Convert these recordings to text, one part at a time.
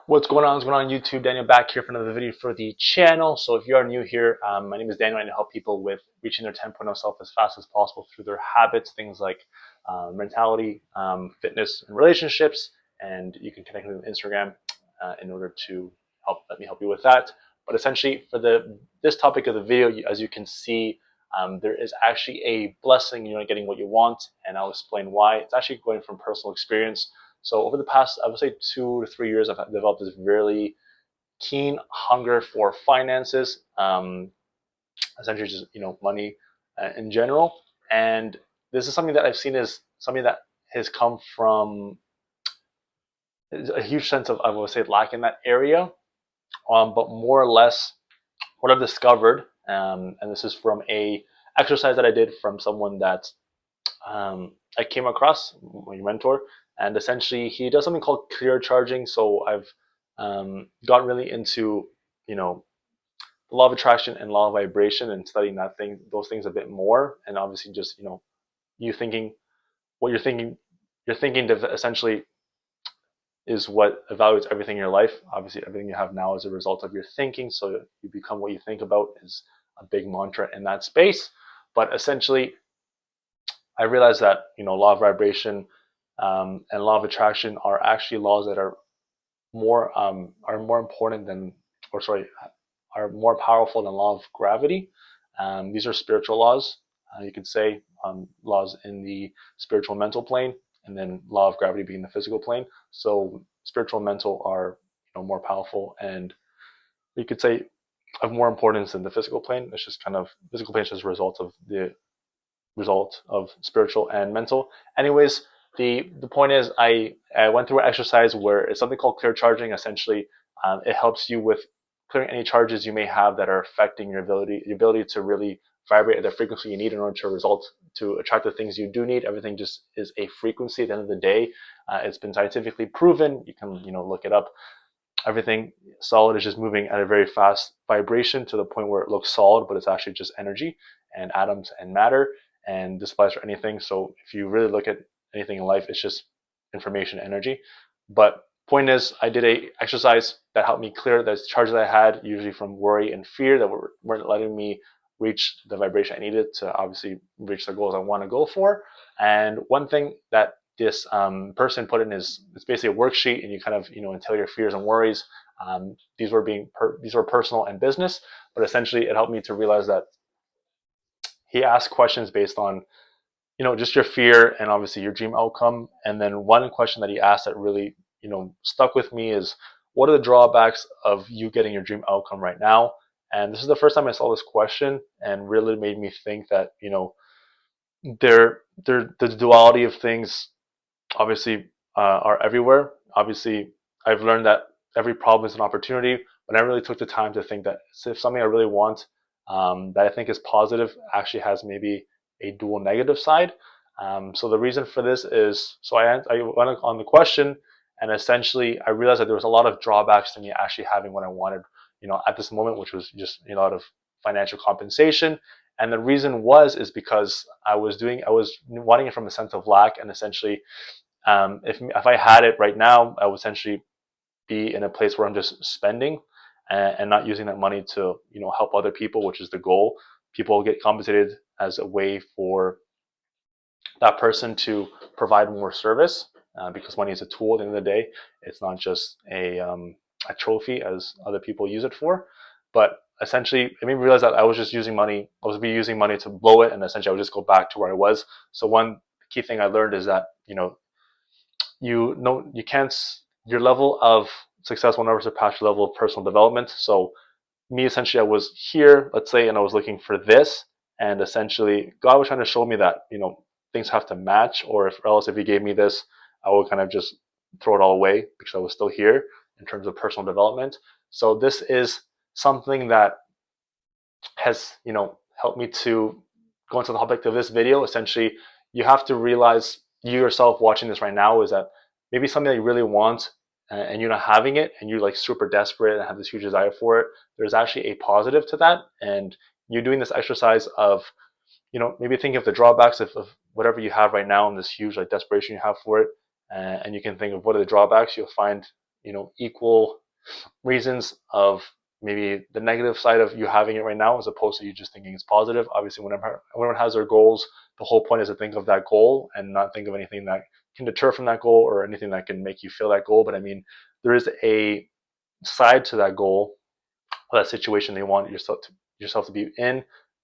What's going on? What's going on YouTube? Daniel back here for another video for the channel. So if you are new here, my name is Daniel and I help people with reaching their 10.0 self as fast as possible through their habits, things like mentality, fitness, and relationships. And you can connect with me on Instagram in order to let me help you with that. But essentially, for this topic of the video, as you can see, there is actually a blessing. You're not getting what you want, and I'll explain why. It's actually going from personal experience. So over the past, I would say 2 to 3 years, I've developed this really keen hunger for finances, essentially just money in general. And this is something that I've seen is something that has come from a huge sense of, I would say, lack in that area. But more or less, what I've discovered, and this is from a exercise that I did from someone that I came across, my mentor, and essentially he does something called clear charging. So I've gotten really into the law of attraction and law of vibration and studying those things a bit more, and obviously just you thinking what you're thinking essentially is what evaluates everything in your life. Obviously, everything you have now is a result of your thinking. So you become what you think about is a big mantra in that space. But essentially, I realized that law of vibration and law of attraction are actually laws that are more important than, or sorry, are more powerful than law of gravity. These are spiritual laws, you could say, laws in the spiritual mental plane, and then law of gravity being the physical plane. So spiritual and mental are more powerful, and you could say of more importance than the physical plane. It's just kind of physical plane is just a result of spiritual and mental. Anyways, the point is I went through an exercise where it's something called clear charging. Essentially, it helps you with clearing any charges you may have that are affecting your ability to really vibrate at the frequency you need in order to attract the things you do need. Everything just is a frequency at the end of the day. It's been scientifically proven. You can look it up. Everything solid is just moving at a very fast vibration to the point where it looks solid, but it's actually just energy and atoms and matter. And this applies for anything. So if you really look at anything in life, it's just information, energy. But point is, I did a exercise that helped me clear those charges I had, usually from worry and fear, that weren't letting me reach the vibration I needed to obviously reach the goals I want to go for. And one thing that this person put in is, it's basically a worksheet, and you kind of entail your fears and worries. These were personal and business, but essentially it helped me to realize that he asked questions based on just your fear and obviously your dream outcome. And then one question that he asked that really stuck with me is, what are the drawbacks of you getting your dream outcome right now? And this is the first time I saw this question, and really made me think that the duality of things obviously are everywhere. Obviously, I've learned that every problem is an opportunity, but I really took the time to think that if something I really want, that I think is positive, actually has maybe a dual negative side. So the reason for this is, so I went on the question, and essentially I realized that there was a lot of drawbacks to me actually having what I wanted, at this moment, which was just a lot of financial compensation. And the reason is because I was wanting it from a sense of lack, and essentially, if I had it right now, I would essentially be in a place where I'm just spending and not using that money to help other people, which is the goal. People get compensated as a way for that person to provide more service, because money is a tool at the end of the day. It's not just a trophy as other people use it for. But essentially, it made me realize that I was using money to blow it, and essentially I would just go back to where I was. So one key thing I learned is that you can't, your level of success will never surpass your level of personal development. So me, essentially, I was here, let's say, and I was looking for this, and essentially God was trying to show me that things have to match, or if he gave me this, I would kind of just throw it all away because I was still here in terms of personal development. So this is something that has helped me to go into the topic of this video. Essentially, you have to realize, you yourself watching this right now, is that maybe something that you really want, and you're not having it, and you're like super desperate and have this huge desire for it. There's actually a positive to that, and you're doing this exercise of maybe thinking of the drawbacks of whatever you have right now and this huge like desperation you have for it, and you can think of what are the drawbacks. You'll find equal reasons of maybe the negative side of you having it right now as opposed to you just thinking it's positive. Obviously, whenever everyone has their goals, the whole point is to think of that goal and not think of anything that can deter from that goal or anything that can make you feel that goal. But I mean, there is a side to that goal, or that situation they want yourself to be in,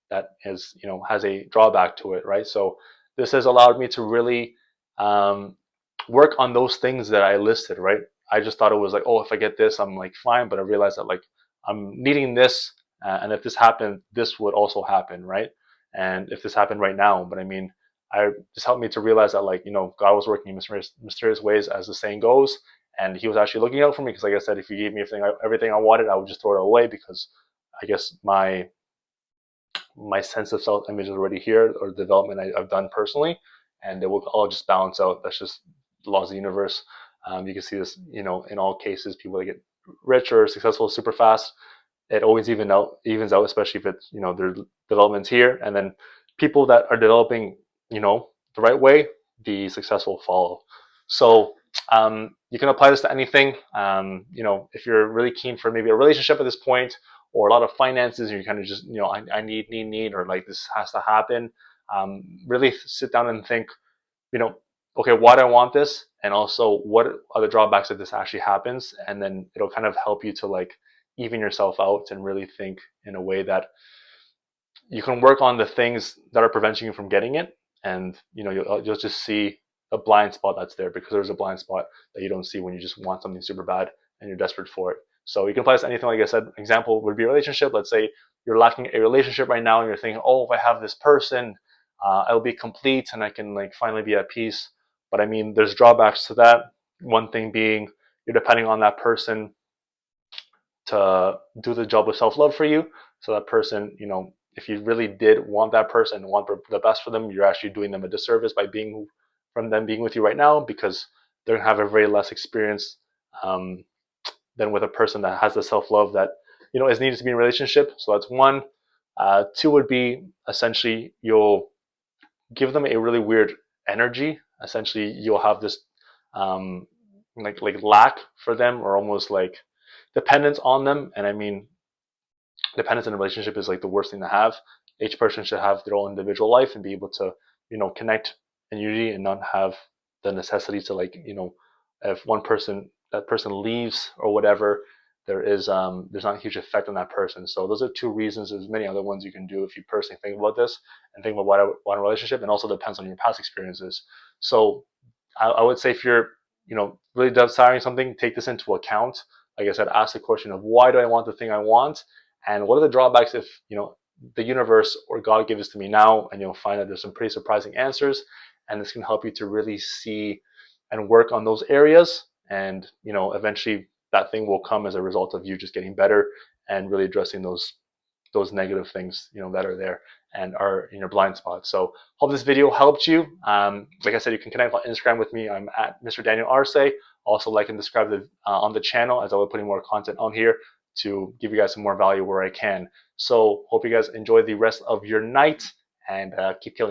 that is, has a drawback to it, right? So this has allowed me to really work on those things that I listed, right? I just thought it was like, oh, if I get this, I'm like fine, but I realized that like I'm needing this, and if this happened, this would also happen, right? And if this happened right now, but I mean, I just helped me to realize that like God was working in mysterious ways, as the saying goes, and He was actually looking out for me because, like I said, if He gave me everything I wanted, I would just throw it away because I guess my sense of self image is already here, or development I've done personally, and it will all just balance out. That's just the laws of the universe. You can see this, in all cases, people that get rich or successful super fast, it always evens out, especially if it's, their development's here, and then people that are developing, the right way, the success will follow. So you can apply this to anything. If you're really keen for maybe a relationship at this point, or a lot of finances, and you kind of just, I need, or like this has to happen. Really sit down and think, okay, why do I want this? And also, what are the drawbacks if this actually happens? And then it'll kind of help you to like even yourself out and really think in a way that you can work on the things that are preventing you from getting it. And, you'll just see a blind spot that's there, because there's a blind spot that you don't see when you just want something super bad and you're desperate for it. So you can apply this to anything. Like I said, example would be a relationship. Let's say you're lacking a relationship right now and you're thinking, oh, if I have this person, I'll be complete and I can like finally be at peace. But I mean, there's drawbacks to that. One thing being, you're depending on that person to do the job of self-love for you. So that person, if you really did want that person, want the best for them, you're actually doing them a disservice by being with you right now, because they're gonna have a very less experience than with a person that has the self-love that is needed to be in a relationship. So that's one. Two would be, essentially, you'll give them a really weird energy. Essentially, you'll have this like lack for them, or almost like dependence on them. And I mean, dependence in a relationship is like the worst thing to have. Each person should have their own individual life and be able to, connect in unity, and not have the necessity to like, if that person leaves or whatever, there's not a huge effect on that person. So those are two reasons. There's many other ones you can do if you personally think about this and think about what I want a relationship, and also depends on your past experiences. So I would say, if you're, really desiring something, take this into account. Like I said, ask the question of, why do I want the thing I want? And what are the drawbacks if, the universe or God gives this to me now? And you'll find that there's some pretty surprising answers. And this can help you to really see and work on those areas. And, eventually that thing will come as a result of you just getting better and really addressing those negative things, that are there and are in your blind spot. So hope this video helped you. Like I said, you can connect on Instagram with me. I'm at Mr. Daniel Arce. Also, like and subscribe on the channel, as I will be putting more content on here to give you guys some more value where I can. So hope you guys enjoy the rest of your night, and keep killing.